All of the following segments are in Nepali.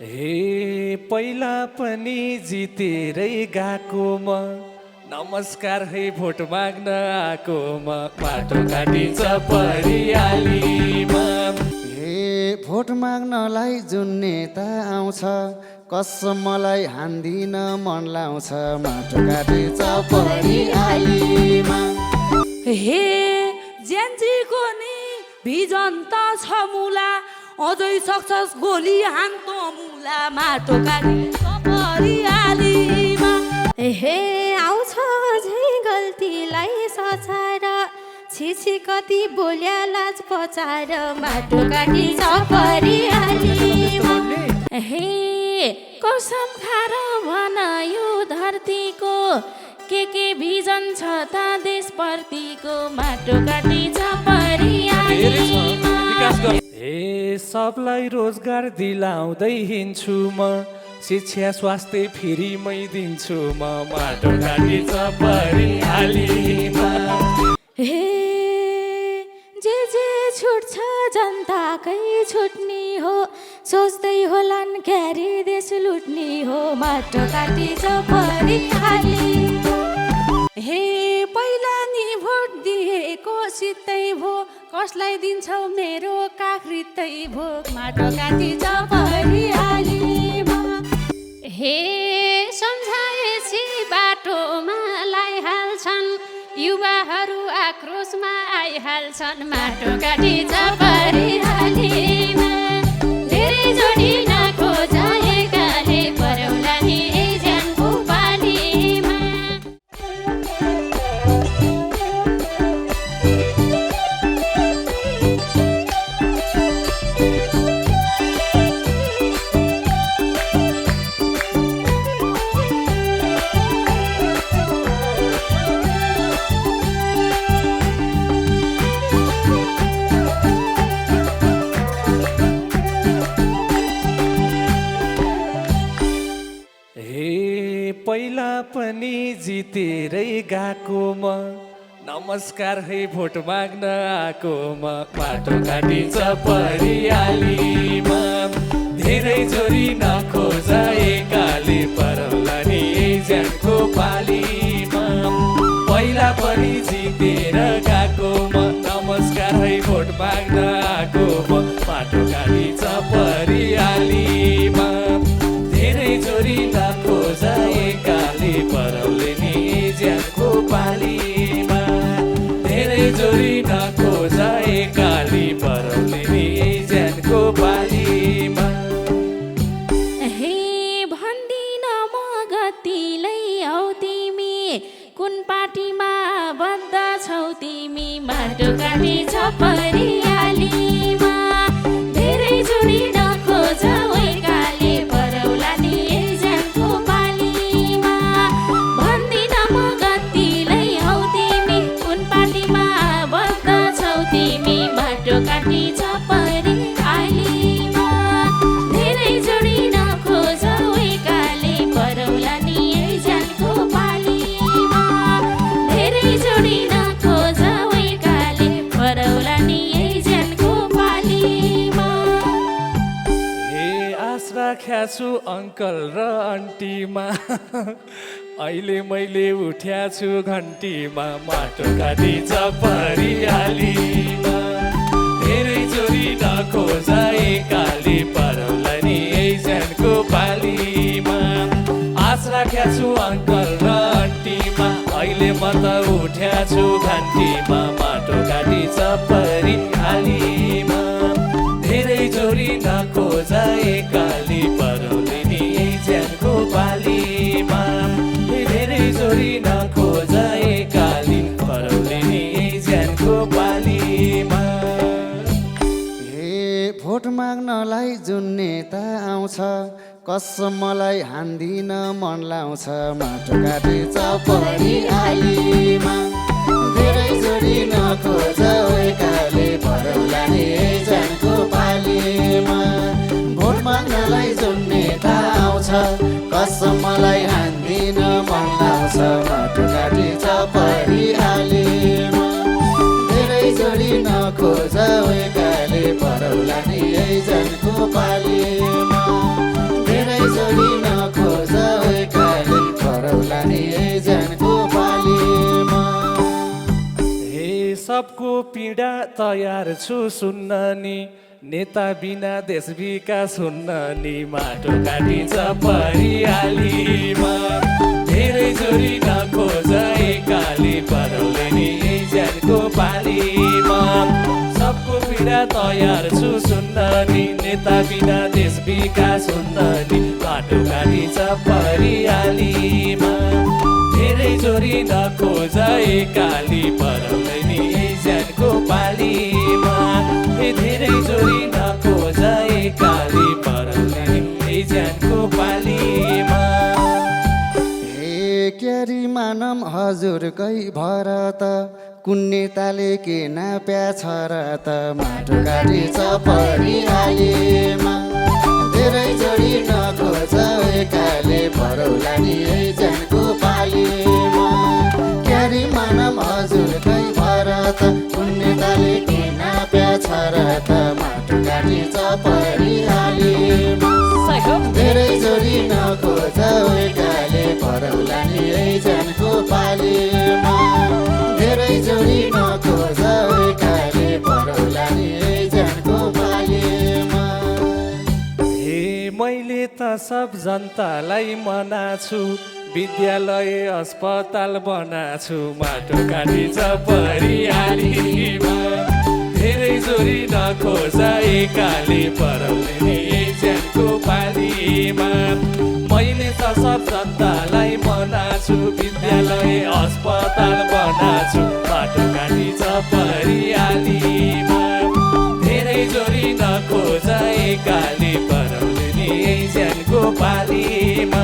हे पहिला पनि जितेरै गएको म नमस्कार है भोट माग्न आएको म बाटो काटिन्छ परियालीमा। हे भोट माग्नलाई जुन नेता आउँछ कसम मलाई हान्दिन मन लाउँछ माटो काटिन्छ परियालीमा। हे जेन्जीको नि भिजन त छ मुला अझै सक्छस् गोली हान्तो मुला माटो काटिन्छ परियालीमा। हे आउँछ झै गल्तीलाई सचाएर छिछि कति बोल्या लाज पचाएर माटो काटिन्छ परियालीमा। हे कसम खाएर भन यो धरतीको के भिजन छ त देशप्रतिको माटो काटिन्छ परियालीमा। हे सबलाई रोजगार दिलाउँदै हिँड्छु म शिक्षा स्वास्थ्य फ्रीमै दिन्छु म माटो काटिन्छ परियालीमा। हे जे छुट्छ जनताकै छुट्ने हो सोच्दै होलान् क्यारे देश लुट्ने हो माटो काटिन्छ परियालीमा। हे पहिला नि भोट दिएको सित्तै भो कसलाई दिन्छौ मेरो काखरितै भो माटो काटिन्छ परियालीमा। हे सम्झाएपछि बाटोमा लाइहाल्छन् युवाहरू आक्रोशमा आइहाल्छन् माटो काटिन्छ परियालीमा। धेरै जोडी नखोज एकाले परौला नि ज्यानको पानीमा। पहिला पनि जितेरै गएको म नमस्कार है भोट माग्न आएको म बाटो काटिन्छ परियालीमा। धेरै जोरी नखोज एकाले परौला नि ज्यानको पालीमा। पहिला पनि जितेर गएको म नमस्कार है भोट माग्न आएको म बाटो काटिन्छ परियालीमा। धेरै जोरी नखोज एकाले परौले नि ज्यानको पालीमा। धेरै जोरी नखोज एकाले परौले नि ज्यानको पालीमा। हे भन्दिन म गतिलै औ तिमी कुन पार्टीमा बद्ध छौ तिमी माटो काटिन्छ परियालीमा। धेरै जोडी नखोज एकाले परौला नि ज्यानको पालीमा। भन्दिन म गतिलै औ तिमी कुन पार्टीमा बद्ध छौ तिमी माटो काटिन्छ परियालीमा। धेरै जोडी नखोज एकाले परौला नि ज्यानको पालीमा। धेरै जोडी नखोज एकाले परौला नि ज्यानको पालीमा। हे आश राख्या छु अङ्कल र आन्टीमा अहिले मैले उठ्या छु घन्टीमा माटो काटिन्छ परियालीमा। धेरै जोरी नखोज एकाले परौला नि ज्यानको पालीमा। आश राख्या छु अङ्कल र आन्टीमा अहिले म त उठ्या छु घन्टीमा माटो काटिन्छ परियालीमा। धेरै जोरी नखोज एकाले परौले नि ज्यानको पालीमा। धेरै जोरी नखोज एकाले परौले नि ज्यानको पालीमा। हे भोट माग्नलाई जुन नेता आउँछ कसम मलाई हान्दिन मन लाउँछ माटो काटिन्छ परियालीमा। धेरै जोडी नखोज एकाले परौला नि ज्यानको पालीमा। भोट माग्नलाई जुन नेता आउँछ कसम मलाई हान्दिन मन लाउँछ माटो काटिन्छ परियालीमा। धेरै जोडी नखोज एकाले परौला नि ज्यानको पालीमा। पीडा तयार छु सुन्न नि नेता बिना देश विकास हुन्न नि माटो काटिन्छ परिहालीमा धेरै जोरी नखोज एकाली परौले नि ज्यानको पालीमा सबको पीडा तयार छु सुन्न नि नेता बिना देश विकास हुन्न नि माटो काटिन्छ परिहालीमा धेरै जोरी नखोज एकाली परौले नि ज्यानको पालीमा धेरै जोरी नखोज एकाली परौले नि ज्यानको पालीमा क्यारी मानम हजुरकै भरत कुन नेताले के नाप्याछ र त माटो काटिन्छ परिहालीमा धेरै जोडी नखोज एकाले परौला नि ज्यानको पालीमा क्यारी मानम हजुरकै भरत कुन नेताले के नाप्याछ र त माटो काटिन्छ परिहालीमा धेरै जोडी नखोज एकाले परौला नि ज्यानको पालीमा धेरै जोडी नखोज एकाले परौला नि ज्यानको पालीमा मैले त सब जनतालाई मनाछु विद्यालय अस्पताल बनाछु माटो काटिन्छ परिहालीमा धेरै जोरी नखोज एकाले परौले नि ज्यानको पालीमा मैले त सब जनतालाई मनाछु विद्यालय अस्पताल बनाछु माटो काटिन्छ परिहालीमा धेरै जोरी नखोज एकाले परौले नि ज्यानको पालीमा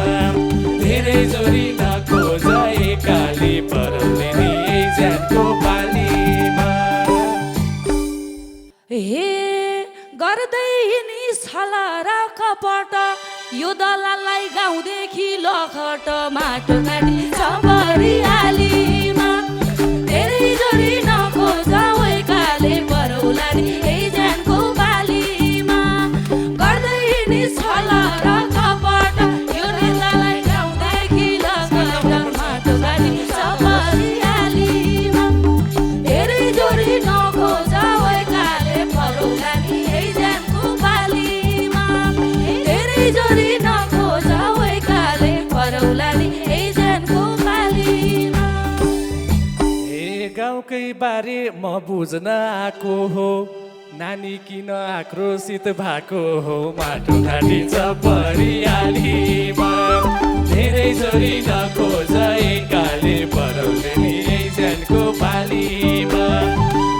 धेरै जोरी नखोज एकाले परौले नि ज्यानको पालीमा हे गर्दै नि छला र कपट यो दलाललाई गाउँदेखि लखट माटो काटिन्छ परिहालीमा धेरै जोरी नखोज एकाले परौला नि ज्यानको पालीमा गर्दै नि छला र कपट यो नेतालाई गाउँदेखि लखट माटो काटिन्छ परिहालीमा धेरै जोरी नखोज एकाले परौला नि ज्यानको पालीमा धेरै जोरी नखोज एकाले परौला नि ज्यानको पालीमा गाउँकै बारे म बुझ्न आएको हो नानी किन आक्रोशित भएको हो माटो काटिन्छ परिहालीमा धेरै जोरी नखोज एकाले परौले नि ज्यानको पालीमा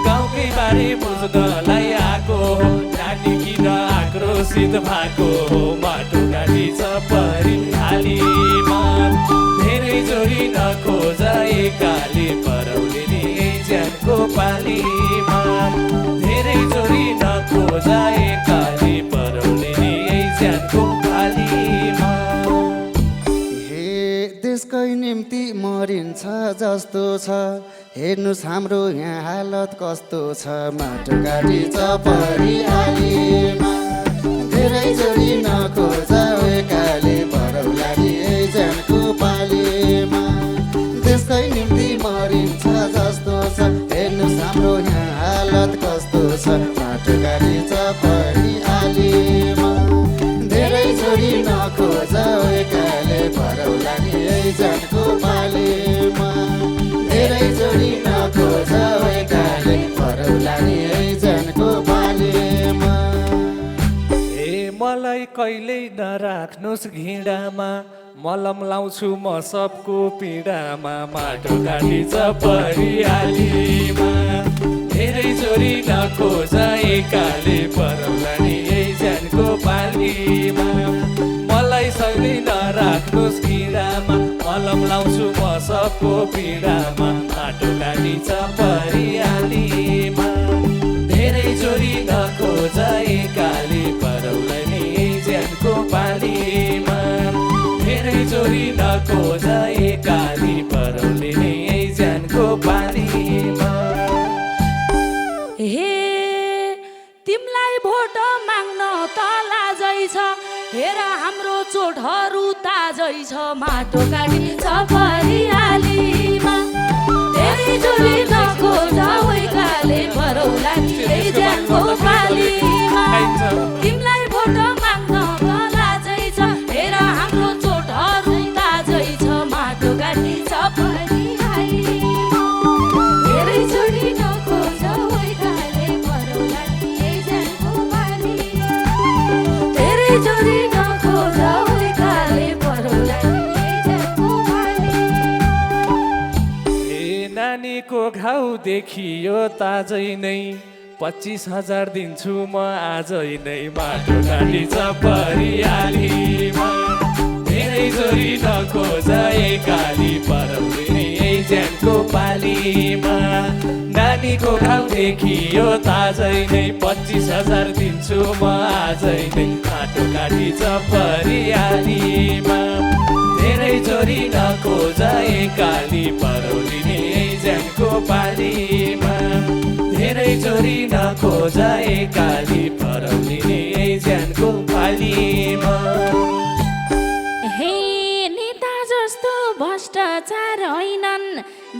गाउँकै बारे बुझ्नलाई आएको हो नानी किन आक्रोशित भएको हो माटो काटिन्छ परिहालीमा धेरै जोरी नखोज एकाले परौले नि ज्यानको पालीमा धेरै जोरी नखोज एकाले परौले नि ज्यानको पालीमा देशकै निम्ति मरिन्छ जस्तो छ हेर्नुहोस् हाम्रो यहाँ हालत कस्तो छ माटो काटिन्छ परिहालीमा धेरै जोडी नखोज एकाले परौला नि ज्यानको पालीमा देशकै निम्ति मरिन्छ जस्तो छ हेर्नुहोस् हाम्रो यहाँ हालत कस्तो छ माटो काटिन्छ परिहालीमा धेरै जोडी नखोज एकाले परौला नि ज्यानको पालीमा धेरै जोडी नखोज एकाले परौला नि ज्यानको पालीमा मलाई कहिल्यै नराख्नुहोस् घिँडामा मलम लाउँछु म सबको पीडामा माटो काटिन्छ परिहालीमा धेरै जोरी नखोज एकाले परौला नि ज्यानको पालीमा मलाई सधैँ नराख्नुहोस् घिँडामा मलम लाउँछु म सबको पीडामा माटो काटिन्छ परिहालीमा धेरै जोरी नखोज एकाले परौला नि ज्यानको पालीमा धेरै जोरी नखोज एकाले परौले नि ज्यानको पालीमा हे तिमलाई भोट माग्न त लाजै छ हेर हाम्रो चोटहरू ताजै छ माटो काटिन्छ परिहालीमा धेरै जोरी नखोज एकाले काले परौला नि यही ज्यानको पालीमा तिमीलाई भोट माग्न लाजै छ हेर हाम्रो चोटहरू ताजै छ माटो काटी परिहालीमा धेरैचोटि नखोज काले परौला नि यही ज्यानको पालीमा धेरैचोटि नखोज काले परौला नि यही ज्यानको पालीमा नानीको घाउ देखियो ताजै नै 25,000 दिन्छु म आजै नै माटो काटी परिहालीमा धेरै जोरी नखोज काली परौली नि यही ज्यानको पालीमा नानीको घाउ देखियो ताजै नै 25,000 दिन्छु म आजै नै माटो काटी परिहालीमा धेरै जोरी नखोज काली परौली नि यही ज्यानको पालीमा धेरै जोरी नखोज काली परौली नि यही ज्यानको पालीमा हे नेता जस्तो भ्रष्टाचार होइनन्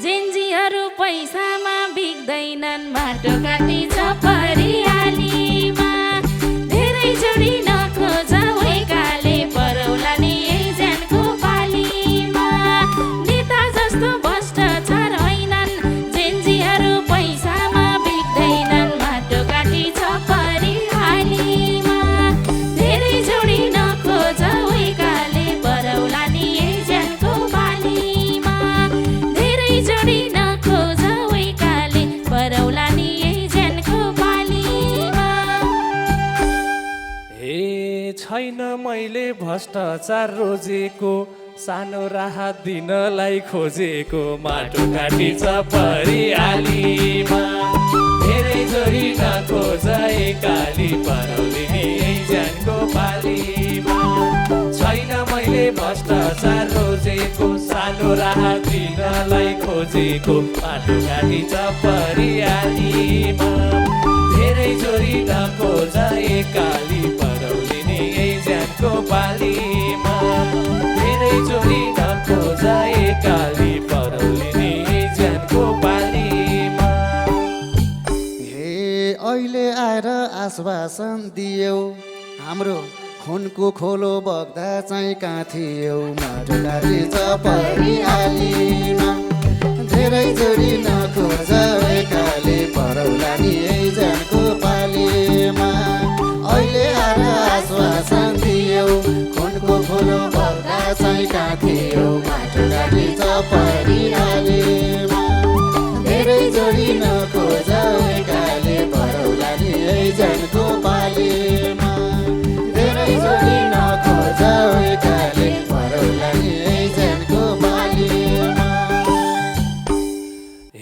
जेन्जीहरू पैसामा बिग्दैनन् माटो काटी परिहालीमा धेरै जोडी नखोज काले परौला नि यही ज्यानको पालीमा नेता जस्तो भ्रष्टाचार होइनन् जेन्जीहरू पैसामा बिग्दैनन् माटो काटी परिहालीमा धेरै जोडी नखोज काले परौला नि यही ज्यानको पालीमा धेरै जोडी नखोज काले परौला नि यही ज्यानको पालीमा हे छैन मैले भ्रष्टाचार रोजेको सानो राहत दिनलाई खोजेको माटो काटी परिहालीमा धेरै जोरी नखोज काली परौली नि यही ज्यानको पालीमा छैन मैले भ्रष्टाचार रोजेको सानो राहत दिनलाई खोजेको माटो काटी परिहालीमा धेरै जोरी नखोज काली परौली नि यही ज्यानको पालीमा धेरै जोरी नखोज काली परौली नि यही ज्यानको पालीमा हे अहिले आएर आश्वासन दियौ हाम्रो खुनको खोलो बग्दा चाहिँ कहाँ थियौ माटो काटी परिहालीमा धेरै जोडी नखोज काले परौला नि यही ज्यानको पालीमा अहिले आएर आश्वासन दियौ खुनको खोलो बग्दा चाहिँ कहाँ थियौ माटो काटी परिहालीमा धेरै जोडी नखोज काले परौला नि यही ज्यानको पालीमा धेरै जोडी नखोज काले परौला नि यही ज्यानको पालीमा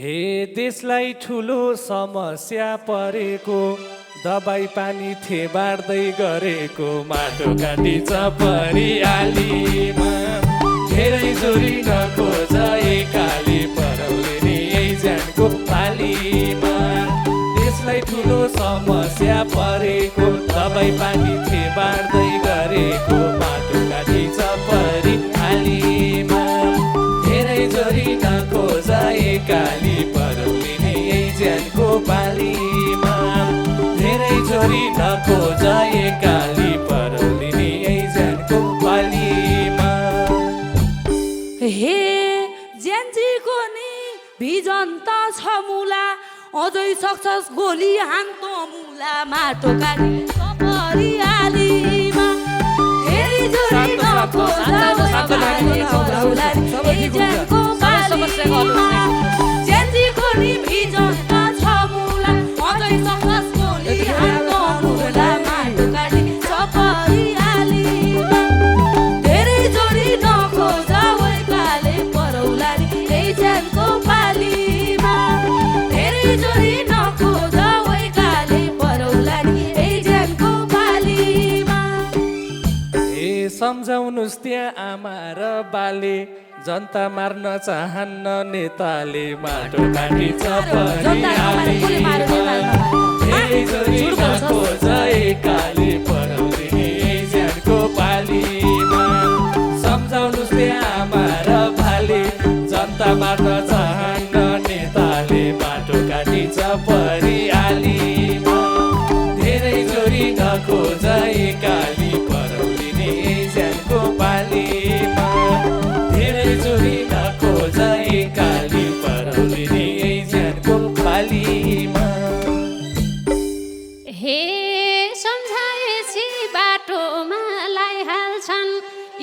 हे देशलाई ठुलो समस्या परेको दबाई पानी थेबार्दै गरेको माटो काटी परिहालीमा धेरै जोरी नखोज काली परौली नि यही ज्यानको पालीमा देशलाई ठुलो समस्या परेको दबाई पानी थेबार्दै गरेको माटो काटी परिहालीमा धेरै जोरी नखोज काली परौली नि यही ज्यानको पालीमा धेरै जोरी नखोज काली परौली नि यही ज्यानको पालीमा हे जेन्जीको नि भिजन त छ मुला अझै सक्छस् गोली हान्तो मुला माटो काटी परिहालीमा धेरै जोडी नखोज काले परौला नि यही ज्यानको पालीमा जेन्जीको नि भिजन त छ मुला अझै सक्छस् गोली हान्तो मुला माटो काटी परिहालीमा धेरै जोडी नखोज काले परौला नि यही ज्यानको पालीमा धेरै जोडी नखोज काले परौला नि यही ज्यानको पालीमा हे सम्झाउनुस् त्यहाँ आमा र बाले जनता मार्न चाहन्न नेताले माटो काटी परिहालीमा धेरै जोरी नखोज काली परौली नि यही ज्यानको पालीमा सम्झाउनुस् त्यहाँ आमा र बाले जनता मार्न चाहन्न नेताले माटो काटी परिहालीमा धेरै जोडी नखोज एकाली परौलिने ज्यानको पालीमा धेरै जोडी नखोज एकाली परौलिने ज्यानको पालीमा हे सम्झाएपछि बाटोमा लाइहाल्छन्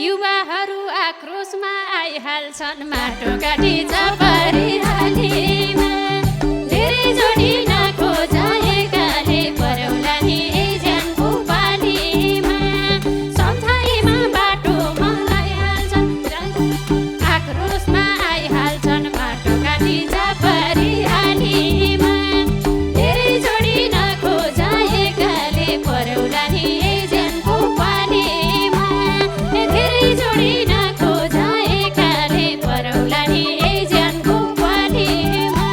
युवाहरू आक्रोशमा आइहाल्छन् माटो काटी परिहालीमा धेरै जोडी नखोज एकाले परौला नि ज्यानको पालीमा सम्झाइमा बाटोमा लाइहाल्छन् आक्रोशमा आइहाल्छन् माटो काटी परिहालीमा धेरै जोडी नखोज एकाले परौला नि ज्यानको पालीमा धेरै जोडी नखोज एकाले परौला नि ज्यानको पालीमा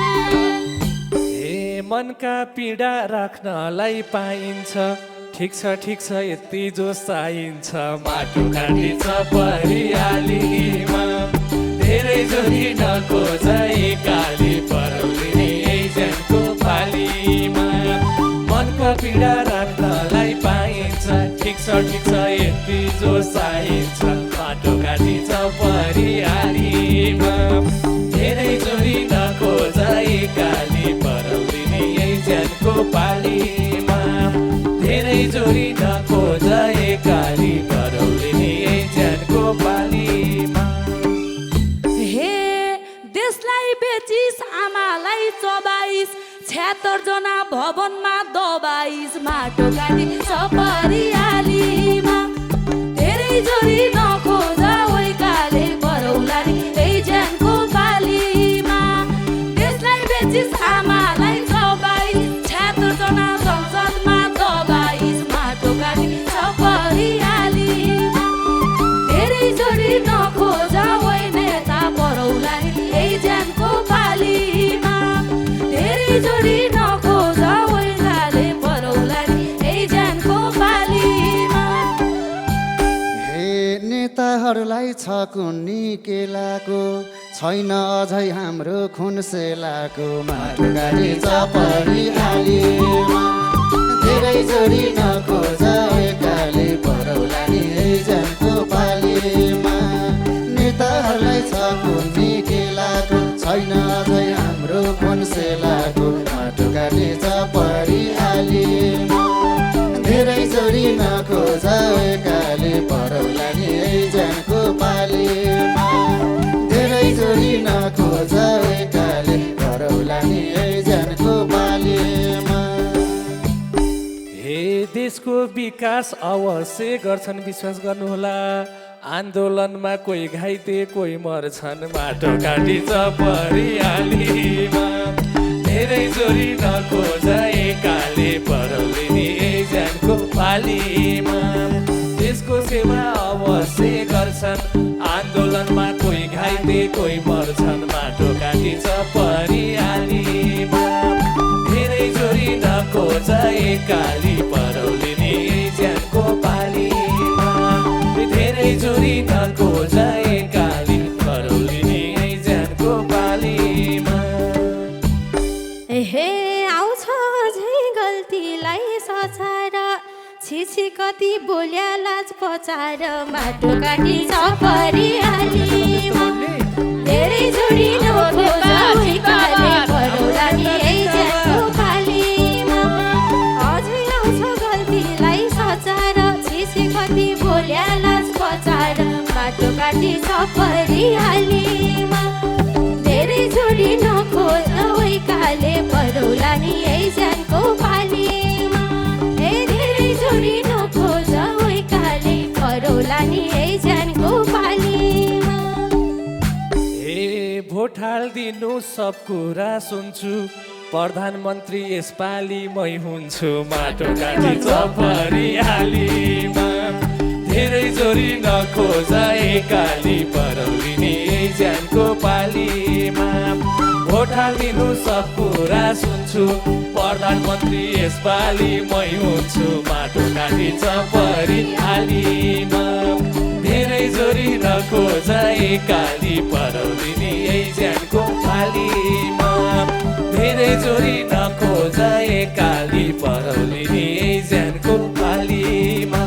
मनका पीडा राख्नलाई पाइन्छ ठिक छ यति जो चाहिन्छ माटो काटिन्छ परिहालीमा धेरै जोडी नखोज एकाली परौलिने ज्यानको पालीमा मनका पीडा राख्नलाई पाइन्छ ठिक छ यति जो चाहिन्छ माटो काटिन्छ परिहालीमा धेरै जोडी नखोज एकाली परौलिने ज्यानको पालीमा धेरै जोडी नखोज एकाली परौलिने ज्यानको पालीमा हे देशलाई बेचिस आमालाई 24 76 जना भवनमा दबाइस माटो काटी परिहालीमा धेरै जोडी नखोज ओइकाले परौला नि ज्यानको पालीमा देशलाई बेचिस आमालाई 24 76 जना संसदमा दबाइस माटो काटी परिहालीमा धेरै जोडी नखोज ओइ नेता परौला नि ज्यानको पालीमा धेरै जोडी नखोज ओइकाले परौला नि ज्यानको पालीमा हे नेताहरूलाई छ कुन्नी केलाको छैन अझै हाम्रो खुन सेलाको माटो काटिन्छ परिहालीमा धेरै जोडी नखोज एकाले परौला नि ज्यानको पालीमा नेताहरूलाई छ कुन्नी केलाको छैन अझै हाम्रो खुन सेलाको माटो काटिन्छ परिहालीमा धेरै जोडी नखोज एकाले परौला नि ज्यानको पालीमा धेरै जोडी नखोज एकाले परौला नि ज्यानको पालीमा हे देशको विकास अवश्य गर्छन् विश्वास गर्नुहोला आन्दोलनमा कोही घाइते कोही मर्छन् माटो काटिन्छ परिहालीमा धेरै जोडी नखोज एकाले परौलिने ज्यानको पालीमा देशको सेवा अवश्य गर्छन् आन्दोलनमा कोही घाइते कोही मर्छन् माटो काटिन्छ परिहालीमा धेरै जोडी नखोज एकाली परौलिने ज्यानको पालीमा धेरै जोडी नखोज एकाली परौलिने ज्यानको पालीमा हे आउँछ झै गल्तीलाई सचाएर छिछि कति बोल्या लाज पचाएर माटो काटिन्छ परिहालीमा धेरै जोडी नखोज ओइकाले परौला नि ज्यानको पालीमा अझै आउँछ गल्तीलाई सचाएर छिछि कति बोल्या लाज पचाएर माटो काटिन्छ परिहालीमा धेरै जोडी नखोज ओइकाले परौला नि ज्यानको पालीमा धेरै जोडी नखोज ओइकाले परौला नि ज्यानको पालीमा भोट हाल्दिनु सब कुरा सुन्छु प्रधानमन्त्री यसपालि मै हुन्छु माटो काटिन्छ परिहालीमा धेरै जोडी नखोज एकाली परौलिने ज्यानको पालीमा भोट हाल्दिनु सब कुरा सुन्छु प्रधानमन्त्री यसपालि मै हुन्छु माटो काटिन्छ परिहालीमा धेरै जोडी नखोज एकाली परौलिने ज्यानको पालीमा धेरै धेरै जोडी नखोज एकाली परौली नि ज्यानको पालीमा।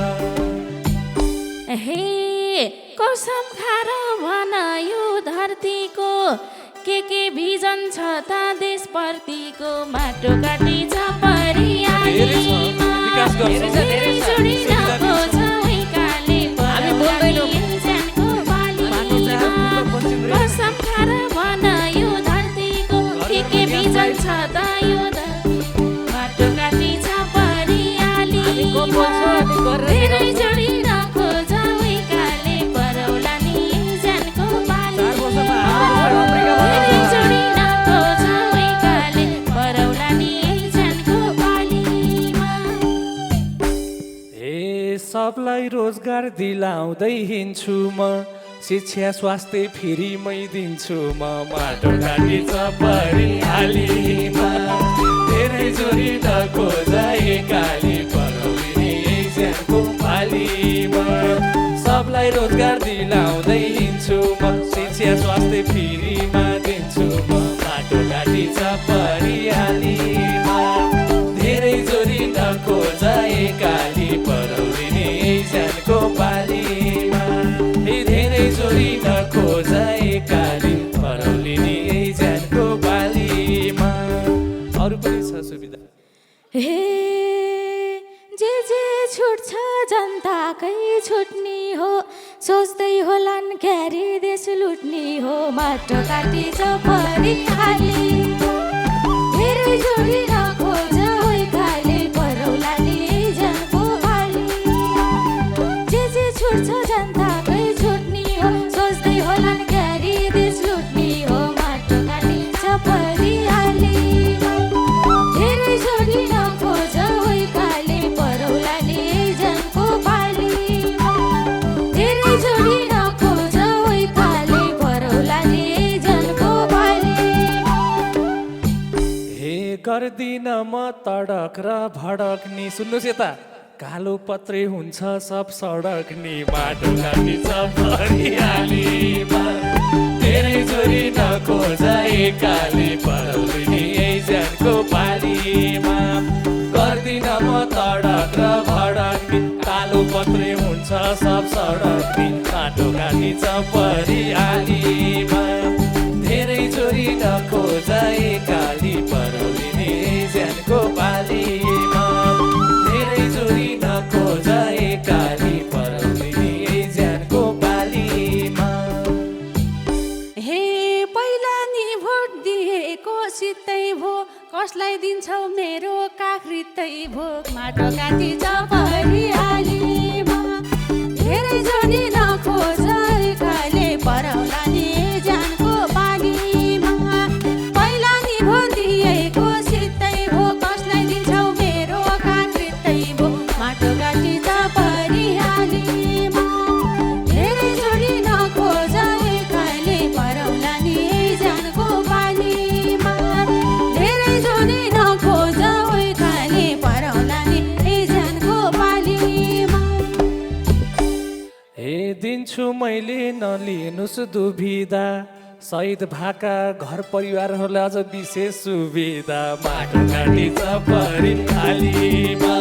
हे कसम खाएर भन यो धरतीको के भिजन छ त देशप्रतिको माटो काटी छ परियालीमा। धेरै जोडी नखोज एकाली परौली नि ज्यानको पालीमा। कसम खाएर भन यो धरतीको के भिजन छ त यो माटो काटी छ परियालीमा। धेरै जोडी नखोज एकाली परौला नि ज्यानको पालीमा। धेरै जोडी नखोज एकाली परौला नि ज्यानको पालीमा। हे सबलाई रोजगार दिलाउँदै हिँड्छु म, शिक्षा स्वास्थ्य फ्रीमै दिन्छु म, माटो काटी छ परिहालीमा। धेरै जोडी नखोज एकाली परौली नि ज्यानको पालीमा। सबलाई रोजगार दिलाउँदै हिँड्छु म, शिक्षा स्वास्थ्य फ्रीमा दिन्छु म, माटो काटी छ परिहालीमा। धेरै जोडी नखोज एकाली परौली नि ज्यानको पालीमा। धेरै जोडी नखोज एकाली परौली नि ज्यानको पालीमा। अरू पनि छ सुविधा। हे जे छुट्छ जनताकै छुट्ने हो, सोच्दै होलान् क्यारे देश लुट्ने हो, माटो काटी छ परिहालीमा। धेरै जोडी नखोज एकाली परौला नि ज्यानको पालीमा। जे छुट्छ जनताकै छुट्ने हो, सोच्दै होलान् क्यारे देश लुट्ने हो, माटो काटी छ परिहालीमा। धेरै जोडी नखोज एकाली परौला नि ज्यानको पालीमा। धेरै जोडी नखोज एकाली परौला नि ज्यानको पालीमा। हे गर्दिन म तडक र भडक नि, सुन्नुहोस् यता, कालो पत्रे हुन्छ सब सडक नि, माटो काटी छ परिहालीमा। धेरै जोडी नखोज एकाली परौली नि ज्यानको पालीमा। गर्दिन म तडक र भडक नि, कालो पत्रे हुन्छ सब सडक नि, माटो काटी छ परिहालीमा। धेरै जोडी नखोज एकाली परौली नि ज्यानको पालीमा। धेरै जोडी नखोज एकाली परौली नि ज्यानको पालीमा। हे पहिला नि भोट दिएको सित्तै भो, कसलाई दिन्छौ मेरो काखरितै भो, माटो काटी छ परिहालीमा। धेरै जोडी नखोज एकाली परौला नि ज्यानको पालीमा। पहिला नि भोट दिएको सित्तै भो, कसलाई दिन्छौ मेरो काखरितै भो, माटो काटी छ परिहालीमा। धेरै जोडी नखोज एकाली परौला नि ज्यानको पालीमा। धेरै जोडी नखोज एकाली परौला नि ज्यानको पालीमा। हे दिन्छु मैले नलिनुस् दुविधा, शहीद भएका घर परिवारहरूलाई अझ विशेष सुविधा, माटो काटी छ परिहालीमा।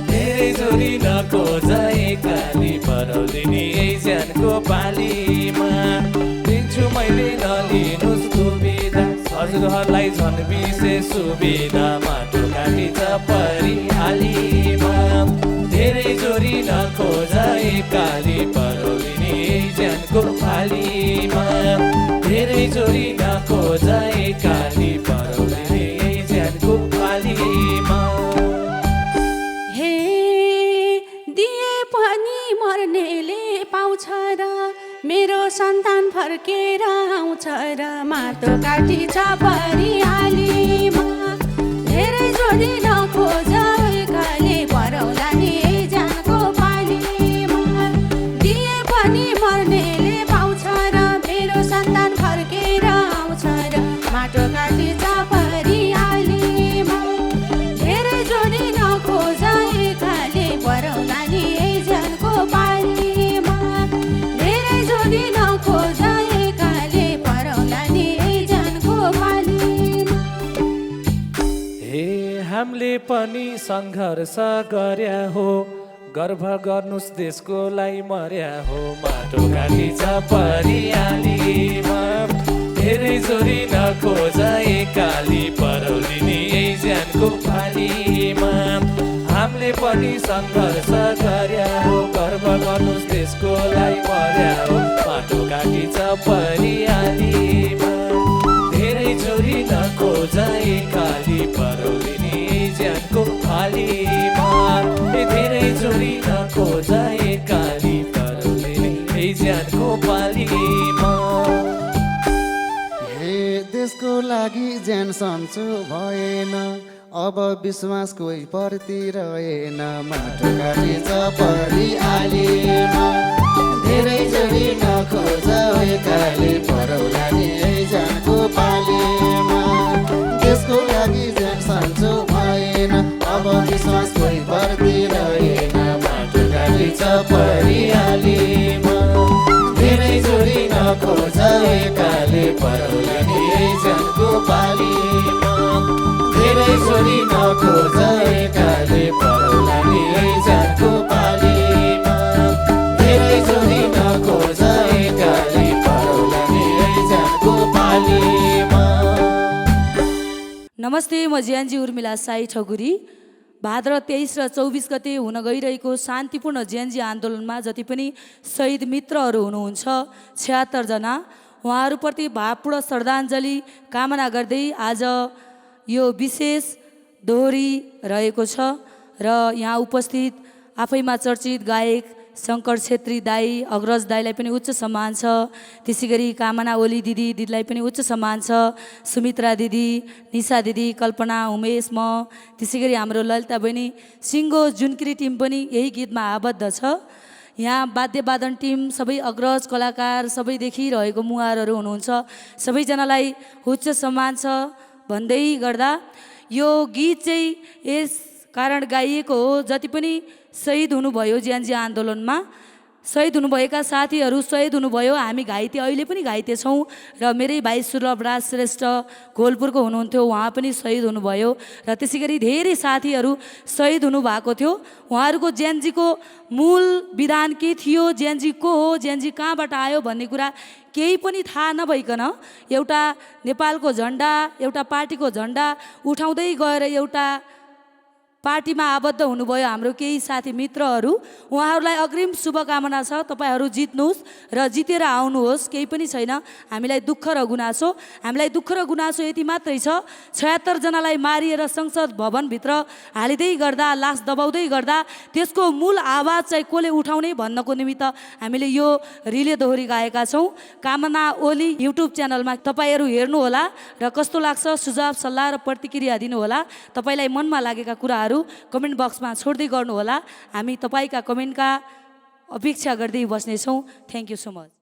धेरै जोडी नखोज एकाली परौली नि ज्यानको पालीमा। दिन्छु मैले नलिनुस् दुविधा, हजुरहरूलाई झन् विशेष सुविधा, माटो काटी छ परिहालीमा। धेरै जोडी नखोज एकाली परौली नि ज्यानको पालीमा। धेरै जोडी नखोज एकाली परौली नि ज्यानको पालीमा। हे दिए पनि मर्नेले पाउँछ र, मेरो सन्तान फर्केर आउँछ र, माटो काटी छ परिहालीमा। धेरै जोडी नखोज एकाली परौला नि ज्यानको पालीमा। दिए पनि मर्नेले पाउँछ र, मेरो सन्तान फर्केर आउँछ र, माटो काटी छ परिहालीमा। धेरै जोडी नखोज एकाली परौला नि ज्यानको पालीमा। धेरै जोडी नखोज एकाली परौला नि ज्यानको पालीमा। हामीले पनि सङ्घर्ष गर्या हो, गर्व गर्नुस् देशकोलाई मर्या हो। माटो काटी छ परियालीमा, धेरै जोरी नखोज एकाली परौलिनी यही ज्यानको पालीमा। हामीले पनि सङ्घर्ष गर्या हो, गर्व गर्नुस् देशकोलाई मर्या हो। माटो काटी छ परियालीमा, धेरै जोरी नखोज एकाली परौलिनी यही ज्यानको पालीमा। धेरै जोरी नखोज एकाली परौलिनी यही ज्यानको पालीमा। हे देशको लागि ज्यान सन्चो भएन, अब विश्वास कोही प्रति रहेन। माटो काटी छ परियालीमा, धेरै जोरी नखोज एकाली परौलानी यही ज्यानको पालीमा। देशको लागि ज्यान सन्चो भएन, अब विश्वास कोही प्रति रहेन। माटो काटी छ परियालीमा, धेरै जोरी नखोज एकाली परौलानी यही ज्यानको पालीमा। धेरै जोरी नखोज एकाली परौलानी यही ज्यानको पालीमा। धेरै जोरी नखोज एकाली परौलानी यही ज्यानको पालीमा। नमस्ते, म ज्यान्जी उर्मिला साई ठकुरी। भाद्र 23 र 24 गते हुन गइरहेको शान्तिपूर्ण ज्यान्जी आन्दोलनमा जति पनि शहीद मित्रहरू हुनुहुन्छ 76 जना, उहाँहरूप्रति भावपूर्ण श्रद्धाञ्जली कामना गर्दै आज यो विशेष दोहोरी रहेको छ। र यहाँ उपस्थित आफैमा चर्चित गायक शङ्कर छेत्री दाई, अग्रज दाईलाई पनि उच्च सम्मान छ। त्यसै गरी कामना ओली दिदीलाई पनि उच्च सम्मान छ। सुमित्रा दिदी, निशा दिदी, कल्पना, उमेश, म, त्यसै गरी हाम्रो ललिता बहिनी, सिङ्गो जुनकिरी टिम पनि यही गीतमा आबद्ध छ। यहाँ वाद्यवादन टिम, सबै अग्रज कलाकार, सबै देखिरहेको मुहारहरू हुनुहुन्छ, सबैजनालाई उच्च सम्मान छ भन्दै गर्दा यो गीत चाहिँ यस कारण गाइएको हो जति पनि शहीद हुनुभयो ज्यान्जी आन्दोलनमा, शहीद हुनुभएका साथीहरू शहीद हुनुभयो। हामी घाइते, अहिले पनि घाइते छौँ। र मेरै भाइ सुलभ राज श्रेष्ठ घोलपुरको हुनुहुन्थ्यो, उहाँ पनि शहीद हुनुभयो। र त्यसै गरी धेरै साथीहरू शहीद हुनुभएको थियो। उहाँहरूको ज्यान्जीको मूल विधान के थियो, ज्यान्जी को हो, ज्यान्जी कहाँबाट आयो भन्ने कुरा केही पनि थाहा नभइकन एउटा नेपालको झन्डा, एउटा पार्टीको झन्डा उठाउँदै गएर एउटा पार्टीमा आबद्ध हुनुभयो हाम्रो केही साथी मित्रहरू। उहाँहरूलाई अग्रिम शुभकामना छ, तपाईँहरू जित्नुहोस् र जितेर आउनुहोस्, केही पनि छैन। हामीलाई दुःख र गुनासो, हामीलाई दुःख र गुनासो यति मात्रै छ, 76 जनालाई मारिएर संसद भवनभित्र हालिँदै गर्दा, लास दबाउँदै गर्दा त्यसको मूल आवाज चाहिँ कसले उठाउने भन्नको निमित्त हामीले यो रिले दोहोरी गाएका छौँ। कामना ओली युट्युब च्यानलमा तपाईँहरू हेर्नुहोला र कस्तो लाग्छ सुझाव सल्लाह र प्रतिक्रिया दिनुहोला। तपाईँलाई मनमा लागेका कुराहरू कमेन्ट बक्समा छोड्दै गर्नुहोला। हामी तपाईँका कमेन्टका अपेक्षा गर्दै बस्नेछौँ। Thank you so much.